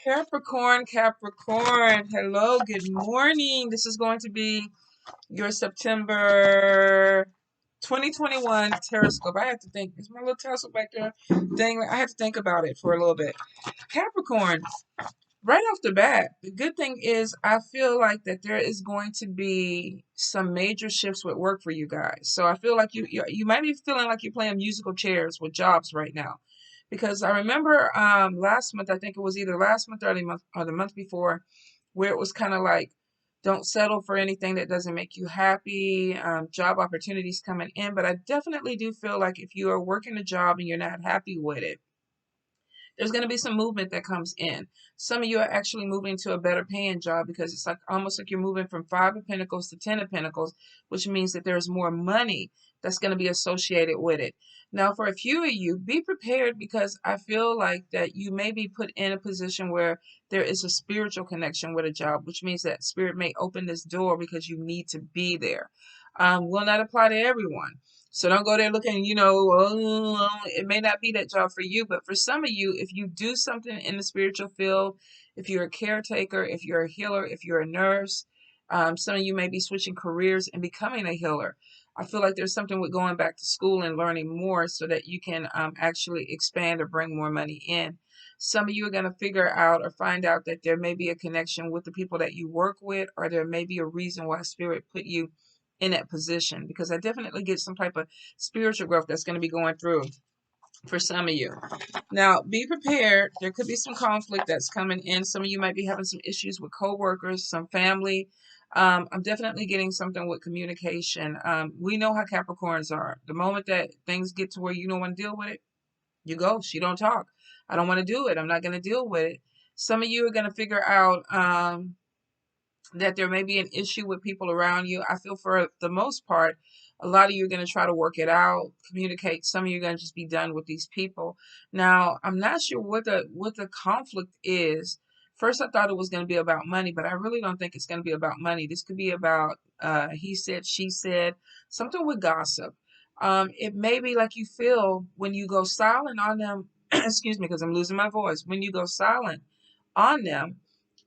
Capricorn, Capricorn. Hello, good morning. This is going to be your September 2021 Teroscope. I have to think. Is my little telescope back there? Dang, I have to think about it for a little bit. Capricorn, right off the bat, the good thing is I feel like that there is going to be some major shifts with work for you guys. So I feel like you might be feeling like you're playing musical chairs with jobs right now. Because I remember last month, I think it was either last month or the month before, where it was kind of like, don't settle for anything that doesn't make you happy. Job opportunities coming in, but I definitely do feel like if you are working a job and you're not happy with it, there's going to be some movement that comes in. Some of you are actually moving to a better paying job because it's like almost like you're moving from Five of Pentacles to Ten of Pentacles, which means that there's more money that's going to be associated with it. Now, for a few of you, be prepared because I feel like that you may be put in a position where there is a spiritual connection with a job, which means that spirit may open this door because you need to be there. Will not apply to everyone. So don't go there looking, oh, it may not be that job for you, but for some of you, if you do something in the spiritual field, if you're a caretaker, if you're a healer, if you're a nurse, some of you may be switching careers and becoming a healer. I feel like there's something with going back to school and learning more so that you can actually expand or bring more money in. Some of you are going to figure out or find out that there may be a connection with the people that you work with, or there may be a reason why Spirit put you in that position, because I definitely get some type of spiritual growth that's going to be going through for some of you. Now, be prepared. There could be some conflict that's coming in. Some of you might be having some issues with coworkers, some family. I'm definitely getting something with communication. We know how Capricorns are. The moment that things get to where you don't want to deal with it, you go. She don't talk. I don't want to do it. I'm not going to deal with it. Some of you are going to figure out that there may be an issue with people around you. I feel for the most part, a lot of you are going to try to work it out, communicate. Some of you are going to just be done with these people. Now, I'm not sure what the conflict is. First, I thought it was going to be about money, but I really don't think it's going to be about money. This could be about he said, she said, something with gossip. It may be like you feel when you go silent on them. Excuse me, because I'm losing my voice. When you go silent on them,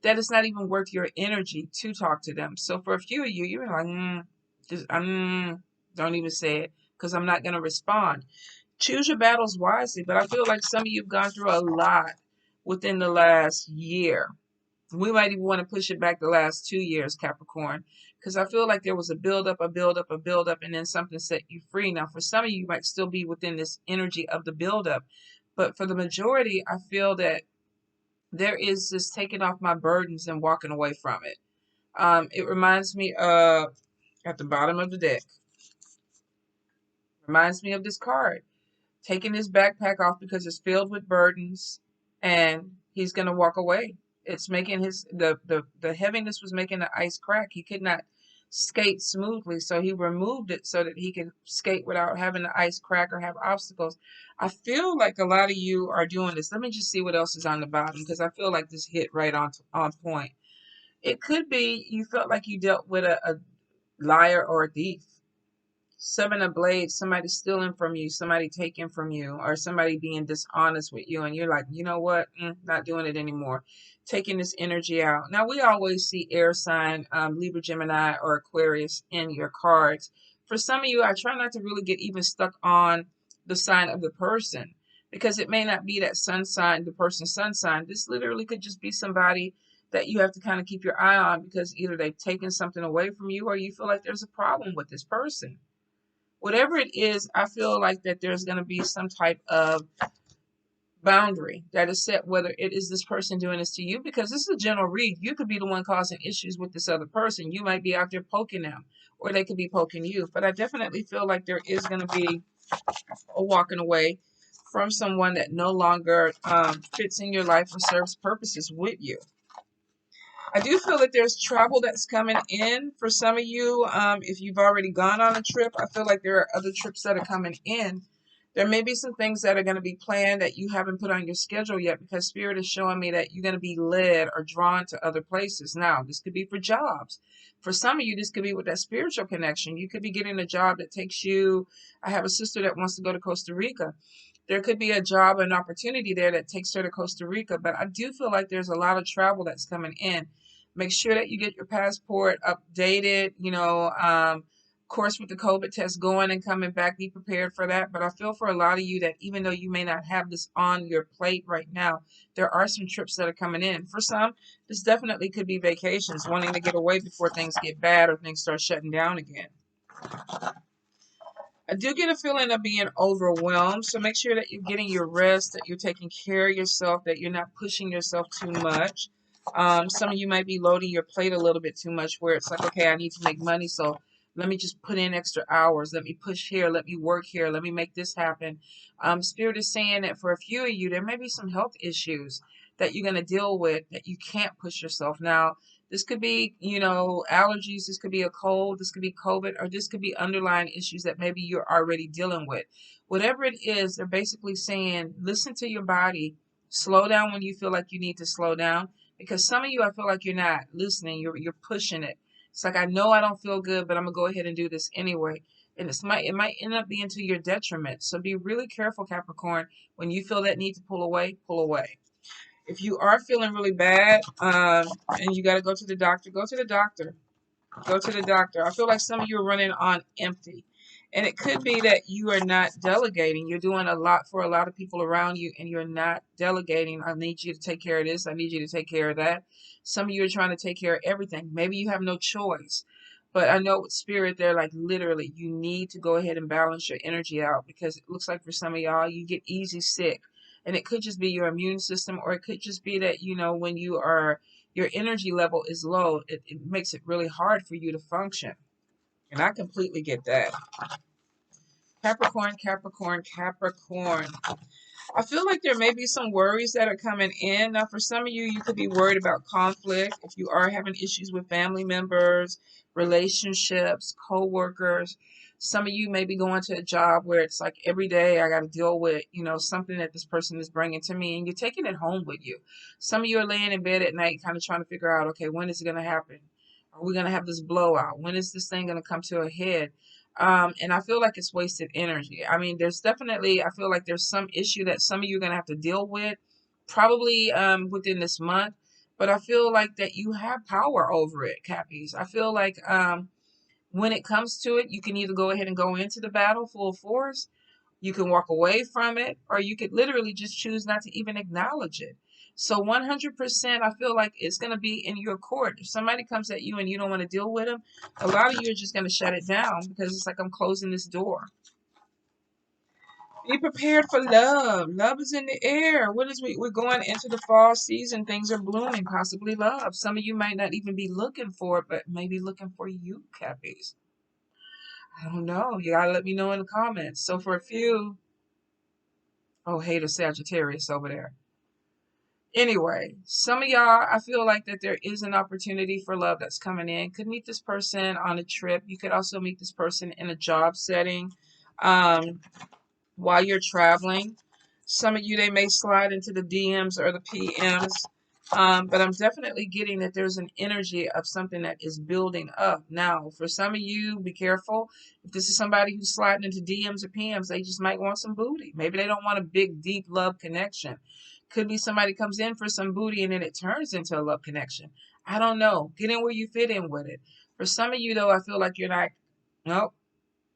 that it's not even worth your energy to talk to them. So for a few of you, you're like, don't even say it because I'm not going to respond. Choose your battles wisely, but I feel like some of you have gone through a lot within the last year. We might even want to push it back the last 2 years, Capricorn, because I feel like there was a buildup, and then something set you free. Now, for some of you, you might still be within this energy of the buildup, but for the majority, I feel that there is this taking off my burdens and walking away from it. It reminds me of, at the bottom of the deck, reminds me of this card. Taking his backpack off because it's filled with burdens and he's going to walk away. It's making the heaviness was making the ice crack. He could not skate smoothly, so he removed it so that he could skate without having the ice crack or have obstacles. I feel like a lot of you are doing this. Let me just see what else is on the bottom, because I feel like this hit right on point. It could be you felt like you dealt with a liar or a thief. Seven of Blades, somebody stealing from you, somebody taking from you, or somebody being dishonest with you, and you're like, you know what, not doing it anymore. Taking this energy out. Now, we always see air sign, Libra, Gemini, or Aquarius in your cards. For some of you, I try not to really get even stuck on the sign of the person, because it may not be that sun sign, the person's sun sign. This literally could just be somebody that you have to kind of keep your eye on, because either they've taken something away from you or you feel like there's a problem with this person. Whatever it is, I feel like that there's going to be some type of boundary that is set, whether it is this person doing this to you, because this is a general read. You could be the one causing issues with this other person. You might be out there poking them, or they could be poking you. But I definitely feel like there is going to be a walking away from someone that no longer fits in your life or serves purposes with you. I do feel that there's travel that's coming in for some of you. If you've already gone on a trip, I feel like there are other trips that are coming in. There may be some things that are going to be planned that you haven't put on your schedule yet, because Spirit is showing me that you're going to be led or drawn to other places. Now, this could be for jobs. For some of you, this could be with that spiritual connection. You could be getting a job that takes you. I have a sister that wants to go to Costa Rica. there could be a job, an opportunity there that takes her to Costa Rica, but I do feel like there's a lot of travel that's coming in. Make sure that you get your passport updated, of course, with the COVID test going and coming back, be prepared for that. But I feel for a lot of you that even though you may not have this on your plate right now, there are some trips that are coming in. For some, this definitely could be vacations, wanting to get away before things get bad or things start shutting down again. I do get a feeling of being overwhelmed, so make sure that you're getting your rest, that you're taking care of yourself, that you're not pushing yourself too much. Some of you might be loading your plate a little bit too much where it's like, okay, I need to make money, so let me just put in extra hours. Let me push here. Let me work here. Let me make this happen. Spirit is saying that for a few of you, there may be some health issues that you're going to deal with that you can't push yourself. Now, this could be, allergies. This could be a cold. This could be COVID, or this could be underlying issues that maybe you're already dealing with. Whatever it is, they're basically saying, listen to your body. Slow down when you feel like you need to slow down. Because some of you, I feel like you're not listening. You're pushing it. It's like, I know I don't feel good, but I'm going to go ahead and do this anyway. And it might end up being to your detriment. So be really careful, Capricorn. When you feel that need to pull away, pull away. If you are feeling really bad and you got to go to the doctor, go to the doctor. Go to the doctor. I feel like some of you are running on empty. And it could be that you are not delegating. You're doing a lot for a lot of people around you and you're not delegating. I need you to take care of this. I need you to take care of that. Some of you are trying to take care of everything. Maybe you have no choice. But I know with spirit, they're like literally, you need to go ahead and balance your energy out because it looks like for some of y'all, you get easy sick. And it could just be your immune system, or it could just be that, when your energy level is low, it makes it really hard for you to function. And I completely get that. Capricorn, Capricorn, Capricorn. I feel like there may be some worries that are coming in. Now, for some of you, you could be worried about conflict. If you are having issues with family members, relationships, co-workers, some of you may be going to a job where it's like every day I got to deal with, something that this person is bringing to me, and you're taking it home with you. Some of you are laying in bed at night kind of trying to figure out, okay, when is it going to happen? Are we going to have this blowout? When is this thing going to come to a head? And I feel like it's wasted energy. I mean, there's definitely, I feel like there's some issue that some of you are going to have to deal with, probably within this month. But I feel like that you have power over it, Cappies. I feel like when it comes to it, you can either go ahead and go into the battle full force, you can walk away from it, or you could literally just choose not to even acknowledge it. So 100%, I feel like it's going to be in your court. If somebody comes at you and you don't want to deal with them, a lot of you are just going to shut it down because it's like, I'm closing this door. Be prepared for love. Love is in the air. We're going into the fall season. Things are blooming, possibly love. Some of you might not even be looking for it, but maybe looking for you, Cappies. I don't know. You got to let me know in the comments. So for a few, oh, hater Sagittarius over there. Anyway, some of y'all, I feel like that there is an opportunity for love that's coming in. Could meet this person on a trip. You could also meet this person in a job setting while you're traveling. Some of you, they may slide into the DMs or the PMs. But I'm definitely getting that there's an energy of something that is building up. Now, for some of you, be careful. If this is somebody who's sliding into DMs or PMs, they just might want some booty. Maybe they don't want a big, deep love connection. Could be somebody comes in for some booty and then it turns into a love connection. I don't know. Get in where you fit in with it. For some of you, though, I feel like you're not, nope.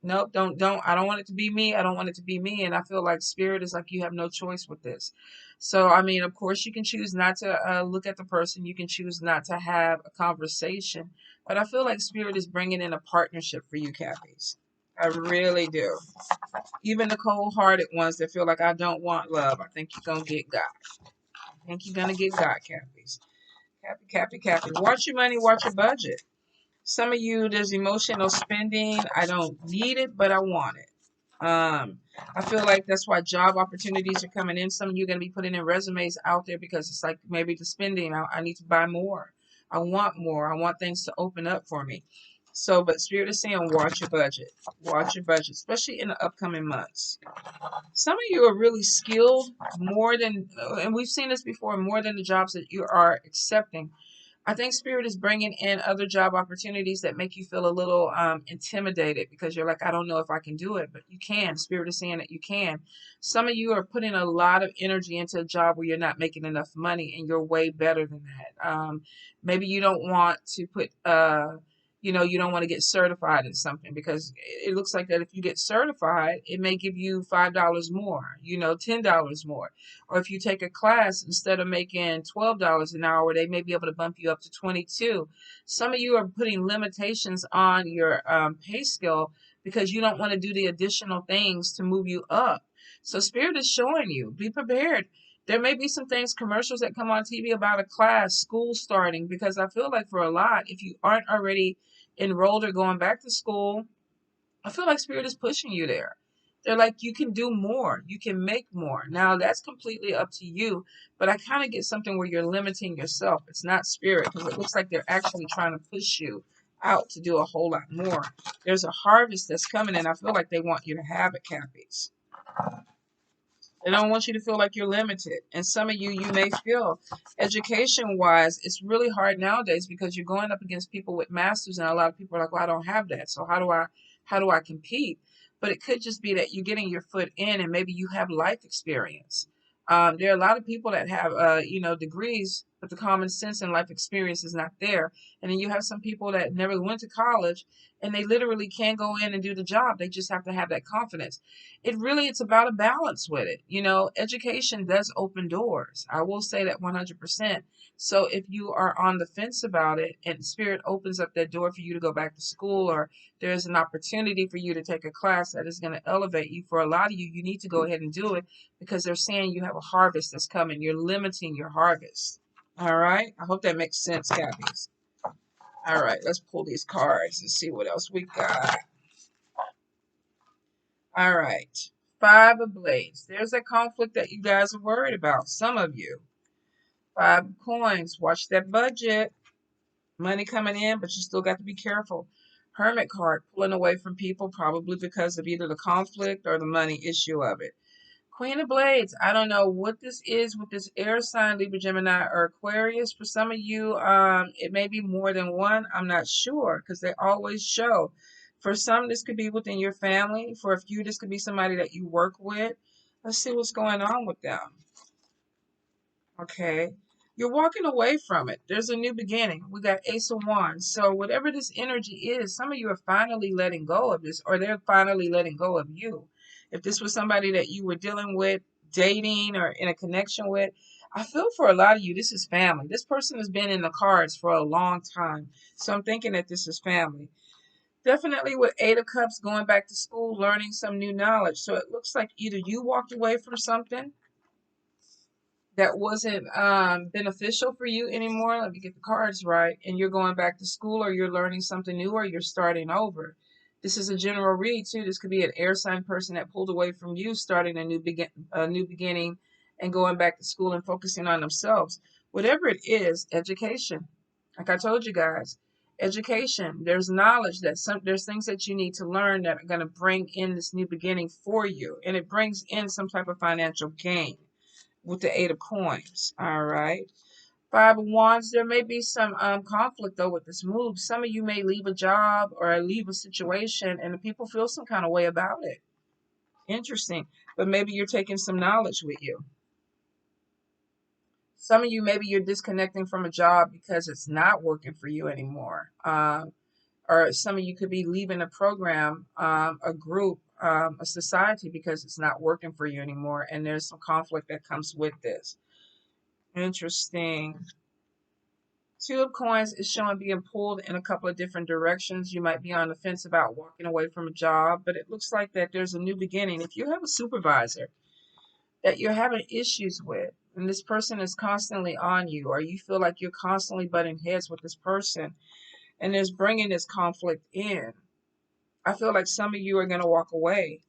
Nope, don't. I don't want it to be me. I don't want it to be me. And I feel like spirit is like you have no choice with this. So, I mean, of course, you can choose not to look at the person. You can choose not to have a conversation. But I feel like spirit is bringing in a partnership for you, Cappies. I really do. Even the cold-hearted ones that feel like I don't want love, I think you're going to get God. I think you're going to get God, Cappies. Cappy. Watch your money, watch your budget. Some of you, there's emotional spending. I don't need it, but I want it. I feel like that's why job opportunities are coming in. Some of you are going to be putting in resumes out there because it's like maybe the spending. I need to buy more. I want more. I want things to open up for me. So, but Spirit is saying, watch your budget. Watch your budget, especially in the upcoming months. Some of you are really skilled more than, and we've seen this before, more than the jobs that you are accepting. I think Spirit is bringing in other job opportunities that make you feel a little intimidated because you're like, I don't know if I can do it, but you can. Spirit is saying that you can. Some of you are putting a lot of energy into a job where you're not making enough money and you're way better than that. Maybe you don't want to put, you don't want to get certified in something because it looks like that if you get certified, it may give you $5 more, $10 more. Or if you take a class, instead of making $12 an hour, they may be able to bump you up to 22. Some of you are putting limitations on your pay scale because you don't want to do the additional things to move you up. So Spirit is showing you, be prepared. There may be some things, commercials that come on TV about a class, school starting, because I feel like for a lot, if you aren't already enrolled or going back to school, I feel like Spirit is pushing you there. They're like, you can do more. You can make more. Now, that's completely up to you. But I kind of get something where you're limiting yourself. It's not Spirit because it looks like they're actually trying to push you out to do a whole lot more. There's a harvest that's coming, and I feel like they want you to have it, Cappies. They don't want you to feel like you're limited. And some of you may feel education-wise, it's really hard nowadays because you're going up against people with masters, and a lot of people are like, well, I don't have that. So how do I compete? But it could just be that you're getting your foot in and maybe you have life experience. There are a lot of people that have, degrees, but the common sense and life experience is not there. And then you have some people that never went to college and they literally can go in and do the job. They just have to have that confidence. It's about a balance with it. Education does open doors. I will say that 100%. So if you are on the fence about it and Spirit opens up that door for you to go back to school, or there's an opportunity for you to take a class that is going to elevate you, for a lot of you, you need to go ahead and do it because they're saying you have a harvest that's coming. You're limiting your harvest. All right. I hope that makes sense, Cappies. All right. Let's pull these cards and see what else we got. All right. 5 of Blades. There's a conflict that you guys are worried about. Some of you. 5 of Coins. Watch that budget. Money coming in, but you still got to be careful. Hermit card. Pulling away from people probably because of either the conflict or the money issue of it. Queen of Blades. I don't know what this is with this air sign, Libra, Gemini, or Aquarius. For some of you, it may be more than one. I'm not sure because they always show. For some, this could be within your family. For a few, this could be somebody that you work with. Let's see what's going on with them. Okay. You're walking away from it. There's a new beginning. We got Ace of Wands. So whatever this energy is, some of you are finally letting go of this, or they're finally letting go of you. If this was somebody that you were dealing with, dating, or in a connection with, I feel for a lot of you, this is family. This person has been in the cards for a long time. So I'm thinking that this is family. Definitely with 8 of Cups, going back to school, learning some new knowledge. So it looks like either you walked away from something that wasn't beneficial for you anymore. Let me get the cards right. And you're going back to school, or you're learning something new, or you're starting over. This is a general read too. This could be an air sign person that pulled away from you, starting a new beginning, and going back to school and focusing on themselves. Whatever it is, education. Like I told you guys, education. There's knowledge there's things that you need to learn that are going to bring in this new beginning for you, and it brings in some type of financial gain with the 8 of Coins. All right. 5 of Wands. There may be some conflict though with this move. Some of you may leave a job or leave a situation and the people feel some kind of way about it. Interesting. But maybe you're taking some knowledge with you. Some of you, maybe you're disconnecting from a job because it's not working for you anymore. Or some of you could be leaving a program, a group, a society because it's not working for you anymore. And there's some conflict that comes with this. Interesting. 2 of Coins is showing being pulled in a couple of different directions. You might be on the fence about walking away from a job, but it looks like that there's a new beginning. If you have a supervisor that you're having issues with, and this person is constantly on you, or you feel like you're constantly butting heads with this person, and there's bringing this conflict in, I feel like some of you are going to walk away.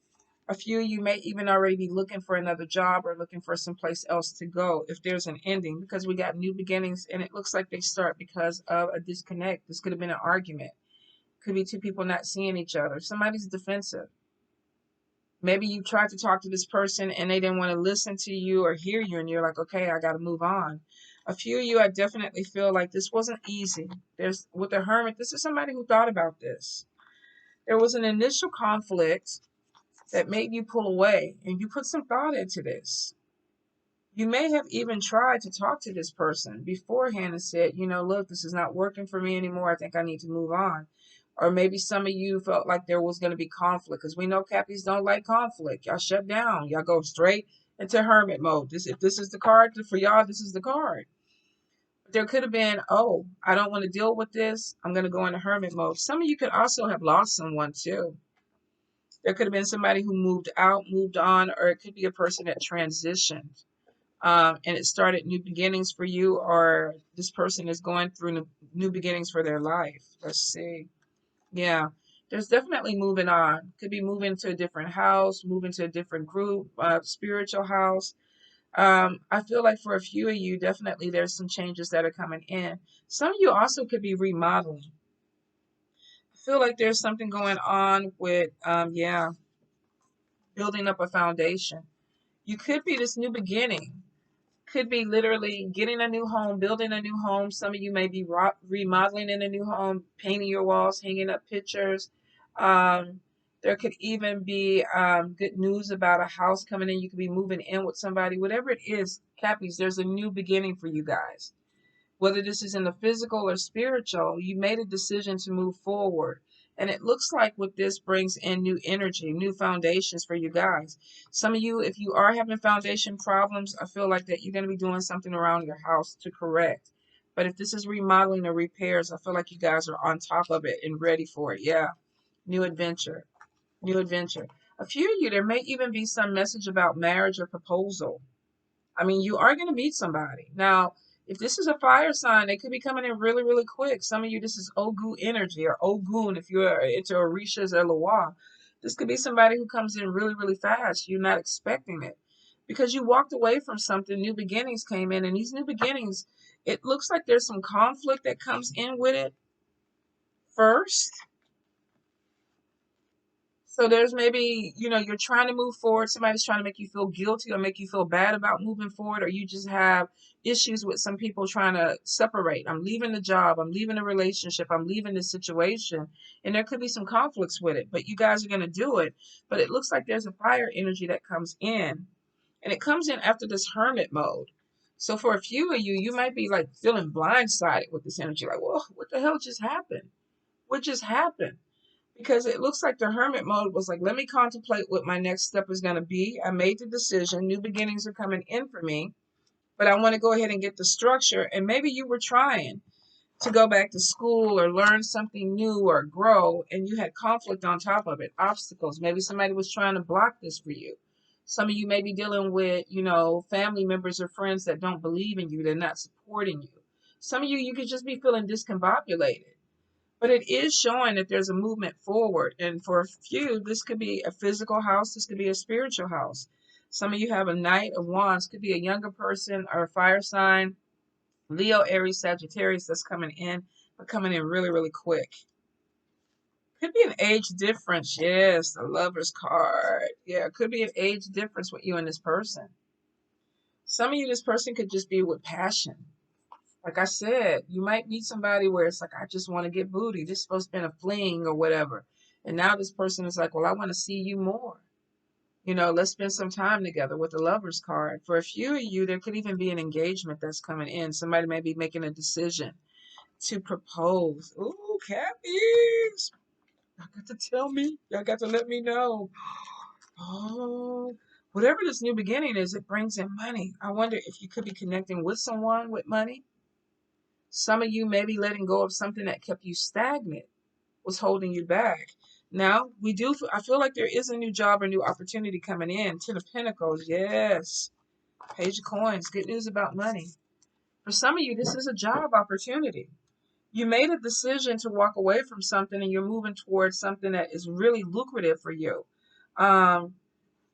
A few of you may even already be looking for another job or looking for someplace else to go if there's an ending, because we got new beginnings and it looks like they start because of a disconnect. This could have been an argument. Could be 2 people not seeing each other. Somebody's defensive. Maybe you tried to talk to this person and they didn't want to listen to you or hear you, and you're like, okay, I got to move on. A few of you, I definitely feel like this wasn't easy. There's with the Hermit, this is somebody who thought about this. There was an initial conflict that made you pull away, and you put some thought into this. You may have even tried to talk to this person beforehand and said, you know, look, this is not working for me anymore. I think I need to move on. Or maybe some of you felt like there was going to be conflict, because we know Cappies don't like conflict. Y'all shut down. Y'all go straight into hermit mode. If this is the card for y'all, this is the card. There could have been, oh, I don't want to deal with this. I'm going to go into hermit mode. Some of you could also have lost someone too. There could have been somebody who moved out, moved on, or it could be a person that transitioned. And it started new beginnings for you, or this person is going through new beginnings for their life. Let's see. Yeah, there's definitely moving on. Could be moving to a different house, moving to a different group, spiritual house. I feel like for a few of you, definitely there's some changes that are coming in. Some of you also could be remodeling. I feel like there's something going on with, yeah, building up a foundation. You could be this new beginning. Could be literally getting a new home, building a new home. Some of you may be remodeling in a new home, painting your walls, hanging up pictures. There could even be good news about a house coming in. You could be moving in with somebody. Whatever it is, Cappies, there's a new beginning for you guys. Whether this is in the physical or spiritual, you made a decision to move forward. And it looks like with this brings in new energy, new foundations for you guys. Some of you, if you are having foundation problems, I feel like that you're going to be doing something around your house to correct. But if this is remodeling or repairs, I feel like you guys are on top of it and ready for it. Yeah. New adventure. New adventure. A few of you, there may even be some message about marriage or proposal. I mean, you are going to meet somebody. Now, if this is a fire sign, they could be coming in really, really quick. Some of you, this is Ogu energy, or Ogun if you're into Orishas or Loa. This could be somebody who comes in really, really fast. You're not expecting it. Because you walked away from something, new beginnings came in, and these new beginnings, it looks like there's some conflict that comes in with it first. So there's maybe, you know, you're trying to move forward. Somebody's trying to make you feel guilty or make you feel bad about moving forward, or you just have issues with some people trying to separate. I'm leaving the job. I'm leaving the relationship. I'm leaving the situation. And there could be some conflicts with it, but you guys are going to do it. But it looks like there's a fire energy that comes in, and it comes in after this hermit mode. So for a few of you, you might be like feeling blindsided with this energy. Like, whoa, what the hell just happened? What just happened? Because it looks like the hermit mode was like, let me contemplate what my next step is going to be. I made the decision. New beginnings are coming in for me, but I want to go ahead and get the structure. And maybe you were trying to go back to school or learn something new or grow, and you had conflict on top of it, obstacles. Maybe somebody was trying to block this for you. Some of you may be dealing with, you know, family members or friends that don't believe in you. They're not supporting you. Some of you, you could just be feeling discombobulated. But it is showing that there's a movement forward. And for a few, this could be a physical house. This could be a spiritual house. Some of you have a Knight of Wands. Could be a younger person or a fire sign. Leo, Aries, Sagittarius that's coming in, but coming in really, really quick. Could be an age difference. Yes, the Lover's card. Yeah, could be an age difference with you and this person. Some of you, this person could just be with passion. Like I said, you might meet somebody where it's like, I just want to get booty. This is supposed to be a fling or whatever. And now this person is like, well, I want to see you more. You know, let's spend some time together with the Lover's card. For a few of you, there could even be an engagement that's coming in. Somebody may be making a decision to propose. Ooh, Cappies. Y'all got to tell me. Y'all got to let me know. Oh, whatever this new beginning is, it brings in money. I wonder if you could be connecting with someone with money. Some of you may be letting go of something that kept you stagnant, was holding you back. Now, I feel like there is a new job or new opportunity coming in. Ten of Pentacles, yes. Page of Coins, good news about money. For some of you, this is a job opportunity. You made a decision to walk away from something and you're moving towards something that is really lucrative for you.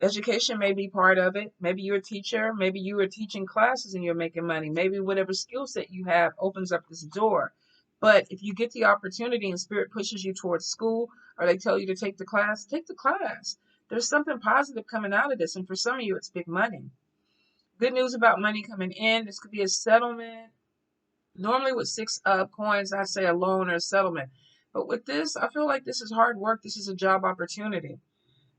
Education may be part of it. Maybe you're a teacher. Maybe you are teaching classes and you're making money. Maybe whatever skill set you have opens up this door. But if you get the opportunity and Spirit pushes you towards school, or they tell you to take the class, take the class. There's something positive coming out of this. And for some of you, it's big money. Good news about money coming in. This could be a settlement. Normally with 6 coins, I say a loan or a settlement. But with this, I feel like this is hard work. This is a job opportunity.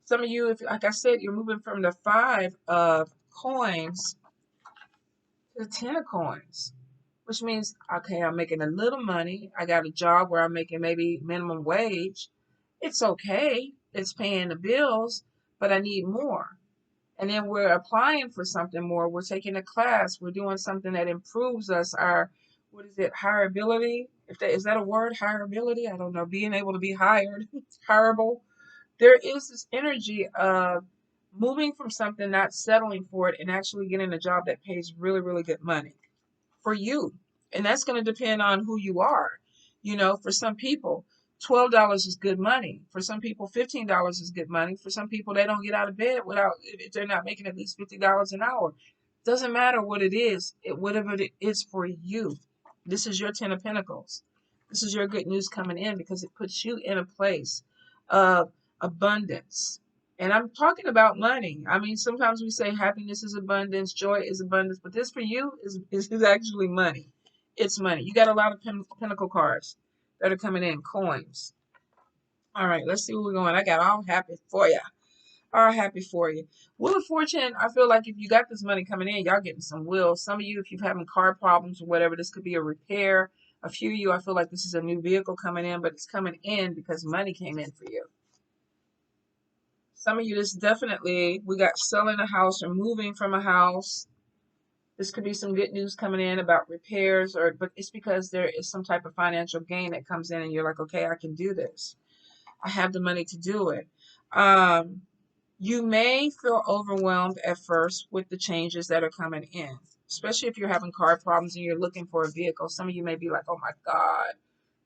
Some of you, if like I said, you're moving from the 5 of coins to the 10 of coins, which means, okay, I'm making a little money. I got a job where I'm making maybe minimum wage. It's okay. It's paying the bills, but I need more. And then we're applying for something more. We're taking a class. We're doing something that improves us. Our, what is it, hireability? If that is that a word, hireability? I don't know. Being able to be hired, hireable. There is this energy of moving from something, not settling for it, and actually getting a job that pays really, really good money for you. And that's going to depend on who you are. You know, for some people, $12 is good money. For some people, $15 is good money. For some people, they don't get out of bed without, if they're not making at least $50 an hour. Doesn't matter what it is, whatever it is for you. This is your 10 of Pentacles. This is your good news coming in because it puts you in a place of abundance. And I'm talking about money. I mean, sometimes we say happiness is abundance, joy is abundance, but this for you is actually money. It's money. You got a lot of pentacle cards that are coming in, coins. All right, let's see where we're going. I got all happy for you. All happy for you. Wheel of Fortune, I feel like if you got this money coming in, y'all getting some will. Some of you, if you're having car problems or whatever, this could be a repair. A few of you, I feel like this is a new vehicle coming in, but it's coming in because money came in for you. Some of you, this definitely, we got selling a house or moving from a house. This could be some good news coming in about repairs, but it's because there is some type of financial gain that comes in and you're like, okay, I can do this. I have the money to do it. You may feel overwhelmed at first with the changes that are coming in, especially if you're having car problems and you're looking for a vehicle. Some of you may be like, oh my God,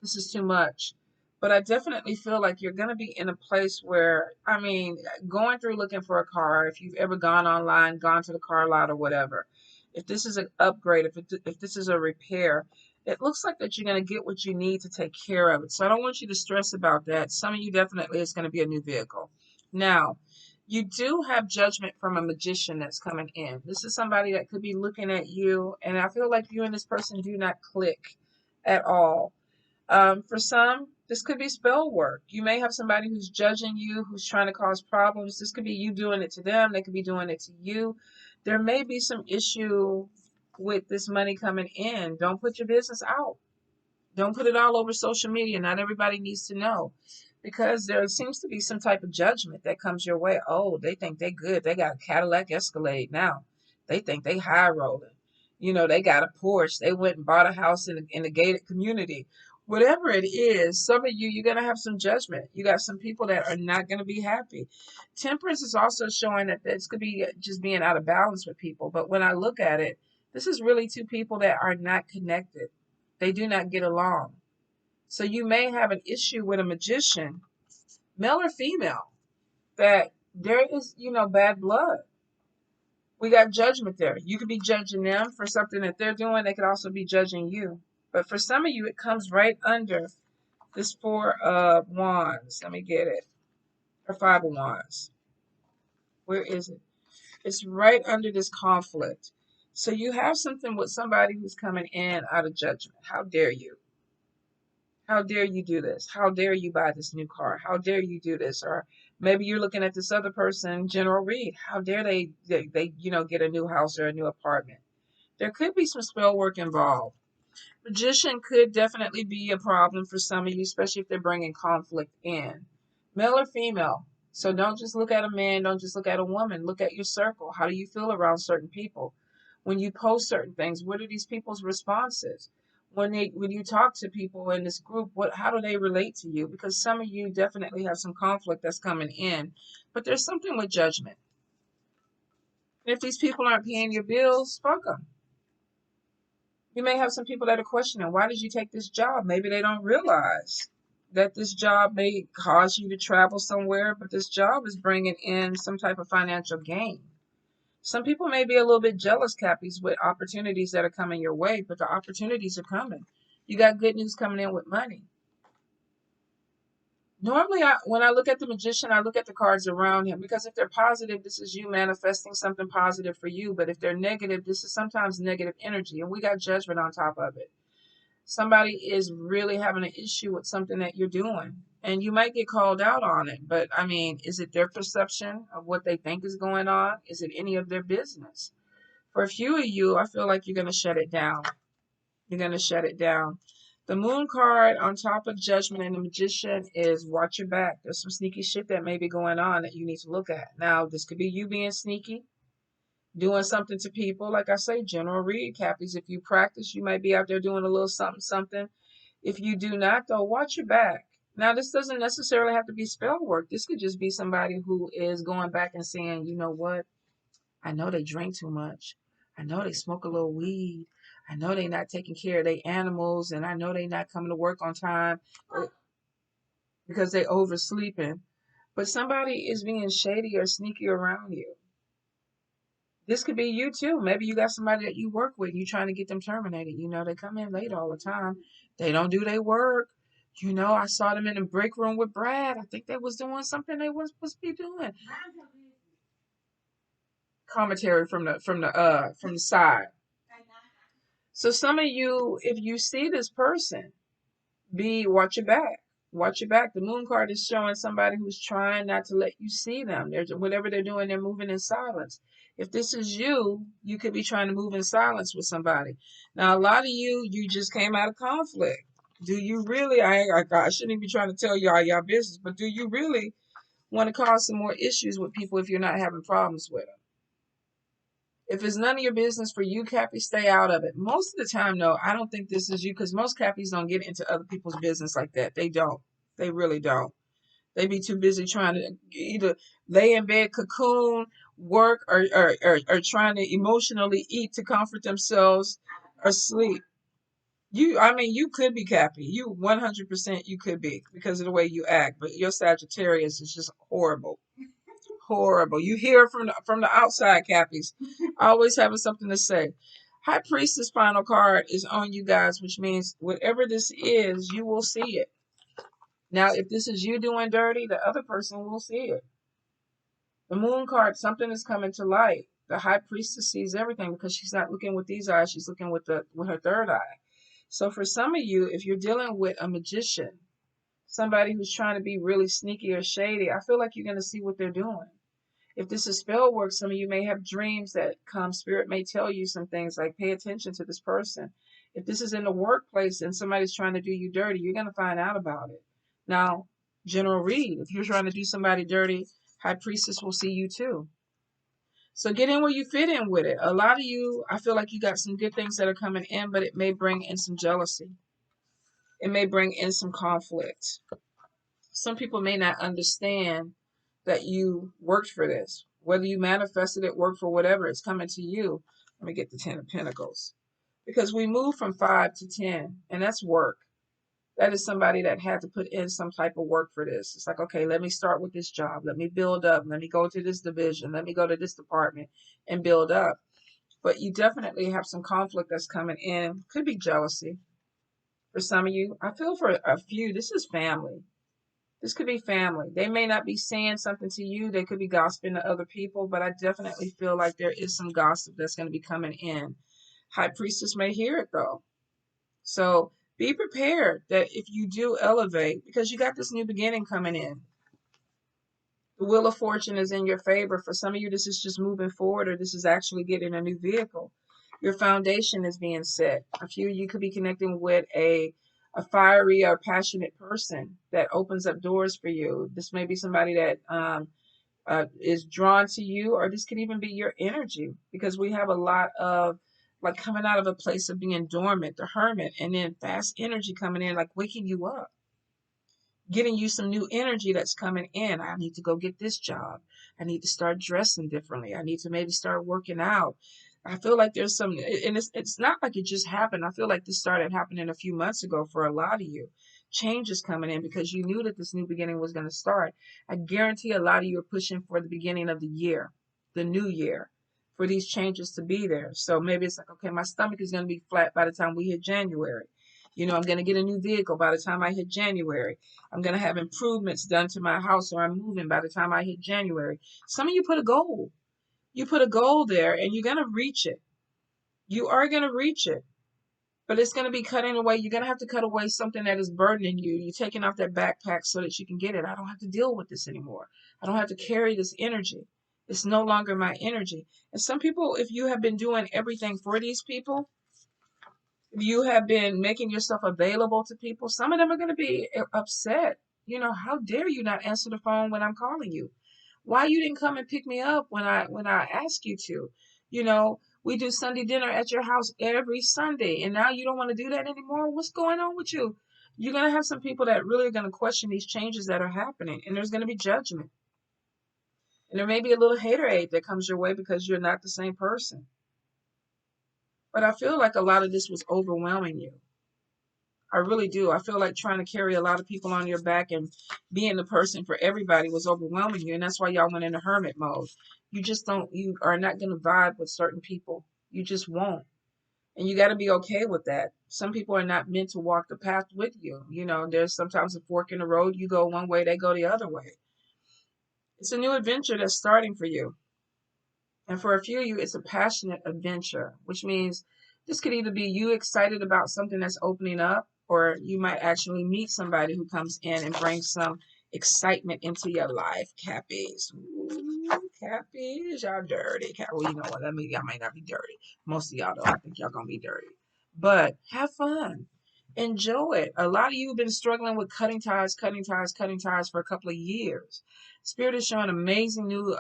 this is too much. But I definitely feel like you're going to be in a place where, I mean, going through looking for a car, if you've ever gone online, gone to the car lot or whatever, if this is an upgrade, if this is a repair, it looks like that you're going to get what you need to take care of it. So I don't want you to stress about that. Some of you definitely, it's going to be a new vehicle. Now, you do have judgment from a magician that's coming in. This is somebody that could be looking at you, and I feel like you and this person do not click at all. For some, this could be spell work. You may have somebody who's judging you, who's trying to cause problems. This could be you doing it to them. They could be doing it to you. There may be some issue with this money coming in. Don't put your business out. Don't put it all over social media. Not everybody needs to know. Because there seems to be some type of judgment that comes your way. Oh, they think they good. They got a Cadillac Escalade now. They think they high rolling. You know, they got a Porsche. They went and bought a house in a gated community. Whatever it is, some of you, you're going to have some judgment. You got some people that are not going to be happy. Temperance is also showing that this could be just being out of balance with people. But when I look at it, this is really two people that are not connected. They do not get along. So you may have an issue with a magician, male or female, that there is, bad blood. We got judgment there. You could be judging them for something that they're doing. They could also be judging you. But for some of you, it comes right under this 4 of Wands. Let me get it. Or 5 of Wands. Where is it? It's right under this conflict. So you have something with somebody who's coming in out of judgment. How dare you? How dare you do this? How dare you buy this new car? How dare you do this? Or maybe you're looking at this other person, General Reed. How dare they get a new house or a new apartment? There could be some spell work involved. Magician could definitely be a problem for some of you, especially if they're bringing conflict in. Male or female. So don't just look at a man. Don't just look at a woman. Look at your circle. How do you feel around certain people? When you post certain things, what are these people's responses? When you talk to people in this group, how do they relate to you? Because some of you definitely have some conflict that's coming in, but there's something with judgment. And if these people aren't paying your bills, fuck them. You may have some people that are questioning, why did you take this job? Maybe they don't realize that this job may cause you to travel somewhere, but this job is bringing in some type of financial gain. Some people may be a little bit jealous, Cappies, with opportunities that are coming your way, but the opportunities are coming. You got good news coming in with money. Normally, when I look at the magician, I look at the cards around him, because if they're positive, this is you manifesting something positive for you. But if they're negative, this is sometimes negative energy, and we got judgment on top of it. Somebody is really having an issue with something that you're doing, and you might get called out on it. But I mean, is it their perception of what they think is going on? Is it any of their business? For a few of you, I feel like you're going to shut it down. You're going to shut it down. The moon card on top of judgment and the magician is watch your back. There's some sneaky shit that may be going on that you need to look at. Now, this could be you being sneaky, doing something to people. Like I say, general read, Cappies. If you practice, you might be out there doing a little something, something. If you do not, though, watch your back. Now, this doesn't necessarily have to be spell work. This could just be somebody who is going back and saying, you know what? I know they drink too much. I know they smoke a little weed. I know they not taking care of their animals, and I know they not coming to work on time because they oversleeping. But somebody is being shady or sneaky around you. This could be you too. Maybe you got somebody that you work with and you're trying to get them terminated. You know, they come in late all the time. They don't do their work. You know, I saw them in the break room with Brad. I think they was doing something they weren't supposed to be doing. Commentary from the side. So some of you, if you see this person, watch your back. Watch your back. The moon card is showing somebody who's trying not to let you see them. There's whatever they're doing, they're moving in silence. If this is you, you could be trying to move in silence with somebody. Now, a lot of you just came out of conflict. Do you really? I shouldn't even be trying to tell y'all business, but do you really want to cause some more issues with people if you're not having problems with them? If it's none of your business for you, Cappy, stay out of it. Most of the time, no, I don't think this is you, because most Cappies don't get into other people's business like that. They don't. They really don't. They be too busy trying to either lay in bed, cocoon, work, or trying to emotionally eat to comfort themselves or sleep. I mean, you could be Cappy. You 100% you could be, because of the way you act. But your Sagittarius is just horrible. Horrible. You hear from the outside, Cappies. Always having something to say. High Priestess final card is on you guys, which means whatever this is, you will see it. Now, if this is you doing dirty, the other person will see it. The moon card, something is coming to light. The High Priestess sees everything because she's not looking with these eyes, she's looking with her third eye. So for some of you, if you're dealing with a magician, somebody who's trying to be really sneaky or shady, I feel like you're going to see what they're doing. If this is spell work, some of you may have dreams that come. Spirit may tell you some things like pay attention to this person. If this is in the workplace and somebody's trying to do you dirty, you're going to find out about it. Now, general read, if you're trying to do somebody dirty, High Priestess will see you too. So get in where you fit in with it. A lot of you, I feel like you got some good things that are coming in, but it may bring in some jealousy. It may bring in some conflict. Some people may not understand that you worked for this. Whether you manifested it, worked for whatever, it's coming to you. Let me get the 10 of Pentacles. Because we move from 5 to 10, and that's work. That is somebody that had to put in some type of work for this. It's like, okay, let me start with this job. Let me build up. Let me go to this division. Let me go to this department and build up. But you definitely have some conflict that's coming in. Could be jealousy. For some of you, I feel for a few, this is family. This could be family. They may not be saying something to you. They could be gossiping to other people, but I definitely feel like there is some gossip that's going to be coming in. High Priestess may hear it though. So be prepared that if you do elevate, because you got this new beginning coming in. The Wheel of Fortune is in your favor. For some of you, this is just moving forward, or this is actually getting a new vehicle. Your foundation is being set. A few of you could be connecting with a fiery or passionate person that opens up doors for you. This may be somebody that is drawn to you, or this could even be your energy, because we have a lot of like coming out of a place of being dormant, the hermit, and then fast energy coming in, like waking you up, getting you some new energy that's coming in. I need to go get this job. I need to start dressing differently. I need to maybe start working out. I feel like there's some, and it's not like it just happened. I feel like this started happening a few months ago for a lot of you. Change is coming in because you knew that this new beginning was going to start. I guarantee a lot of you are pushing for the beginning of the year, the new year, for these changes to be there. So maybe it's like, okay, my stomach is going to be flat by the time we hit January. You know, I'm going to get a new vehicle by the time I hit January. I'm going to have improvements done to my house, or I'm moving by the time I hit January. Some of you put a goal. You put a goal there and you're going to reach it. You are going to reach it. But it's going to be cutting away. You're going to have to cut away something that is burdening you. You're taking off that backpack so that you can get it. I don't have to deal with this anymore. I don't have to carry this energy. It's no longer my energy. And some people, if you have been doing everything for these people, if you have been making yourself available to people, some of them are going to be upset. You know, how dare you not answer the phone when I'm calling you? Why you didn't come and pick me up when I asked you to? You know, we do Sunday dinner at your house every Sunday, and now you don't want to do that anymore. What's going on with you? You're going to have some people that really are going to question these changes that are happening, and there's going to be judgment. And there may be a little haterade that comes your way because you're not the same person. But I feel like a lot of this was overwhelming you. I really do. I feel like trying to carry a lot of people on your back and being the person for everybody was overwhelming you. And that's why y'all went into hermit mode. You are not going to vibe with certain people. You just won't. And you got to be okay with that. Some people are not meant to walk the path with you. You know, there's sometimes a fork in the road. You go one way, they go the other way. It's a new adventure that's starting for you. And for a few of you, it's a passionate adventure, which means this could either be you excited about something that's opening up, or you might actually meet somebody who comes in and brings some excitement into your life. Cappies. Ooh, Cappies, y'all dirty. Well, you know what? That means y'all might not be dirty. Most of y'all don't. I think y'all going to be dirty. But have fun. Enjoy it. A lot of you have been struggling with cutting ties for a couple of years. Spirit is showing amazing new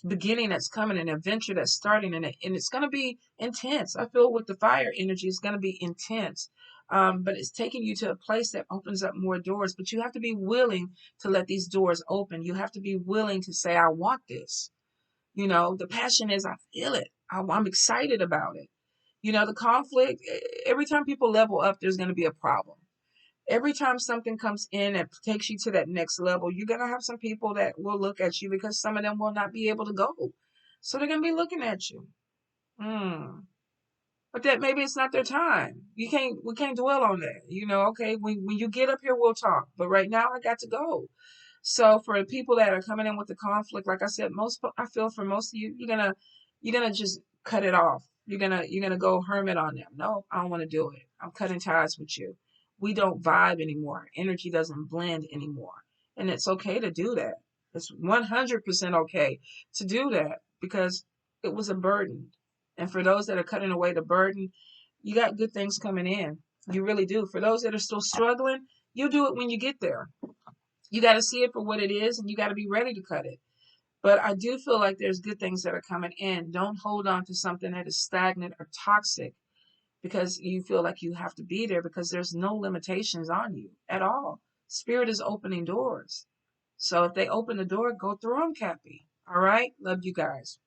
beginning that's coming, an adventure that's starting, and it's going to be intense. I feel with the fire energy, it's going to be intense. But it's taking you to a place that opens up more doors. But you have to be willing to let these doors open. You have to be willing to say, I want this. You know, the passion is, I feel it. I'm excited about it. You know, the conflict, every time people level up, there's going to be a problem. Every time something comes in and takes you to that next level, you're going to have some people that will look at you because some of them will not be able to go. So they're going to be looking at you. But that maybe it's not their time. We can't dwell on that. You know, okay, when you get up here, we'll talk. But right now I got to go. So for the people that are coming in with the conflict, like I said, I feel for most of you, you're gonna just cut it off. You're gonna go hermit on them. No, I don't want to do it. I'm cutting ties with you. We don't vibe anymore. Energy doesn't blend anymore, and it's okay to do that. It's 100% okay to do that because it was a burden. And for those that are cutting away the burden, you got good things coming in. You really do. For those that are still struggling, you'll do it when you get there. You got to see it for what it is, and you got to be ready to cut it. But I do feel like there's good things that are coming in. Don't hold on to something that is stagnant or toxic because you feel like you have to be there, because there's no limitations on you at all. Spirit is opening doors. So if they open the door, go through them, Cappy. All right? Love you guys.